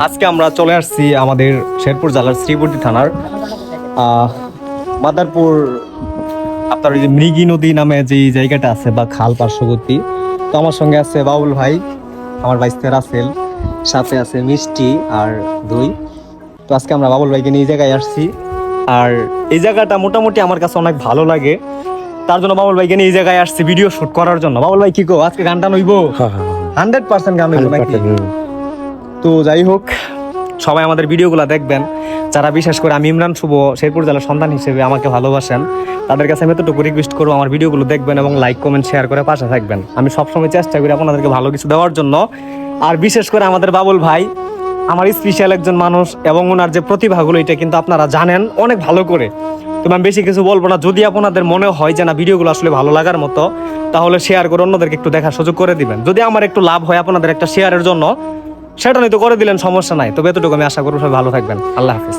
আজকে আমরা চলে আসছি আমাদের শেরপুর জেলার শ্রীবর্দী থানার মাদারপুর আপনার ওই যে মৃগী নদী নামে যে জায়গাটা আছে বা খাল পার্শ্ববর্তী। তো আমার সঙ্গে আছে বাউল ভাই, আমার ভাইস্তে রাসেল, সাথে আছে মিষ্টি আর দই। তো আজকে আমরা বাবুল ভাইকে নিয়ে এই জায়গায় আসছি। আর এই জায়গাটা মোটামুটি আমার কাছে অনেক ভালো লাগে, তার জন্য বাবুল ভাইকে নিয়ে এই জায়গায় আসছি ভিডিও শুট করার জন্য। বাবুল ভাই কি কো, আজকে গানটা নইবো? 100% গান হইবো নাকি? তো যাই হোক, সবাই আমাদের ভিডিওগুলো দেখবেন। যারা বিশেষ করে আমি ইমরান শুভ শেরপুর জেলার সন্তান হিসেবে আমাকে ভালোবাসেন, তাদের কাছে আমি এতটুকু রিকোয়েস্ট করবো আমার ভিডিওগুলো দেখবেন এবং লাইক কমেন্ট শেয়ার করে পাশে থাকবেন। আমি সবসময় চেষ্টা করি আপনাদেরকে ভালো কিছু দেওয়ার জন্য। আর বিশেষ করে আমাদের বাবুল ভাই আমার স্পেশাল একজন মানুষ এবং ওনার যে প্রতিভাগুলো এটা কিন্তু আপনারা জানেন অনেক ভালো করে। তো আমি বেশি কিছু বলবো না। যদি আপনাদের মনে হয় যে না ভিডিওগুলো আসলে ভালো লাগার মতো, তাহলে শেয়ার করে অন্যদেরকে একটু দেখার সুযোগ করে দিবেন। যদি আমার একটু লাভ হয় আপনাদের একটা শেয়ারের জন্য, সেটা নিয়ে তো করে দিলেন, সমস্যা নাই। তবে এতটুকু আমি আশা করব সবাই ভালো থাকবেন। আল্লাহ হাফিজ।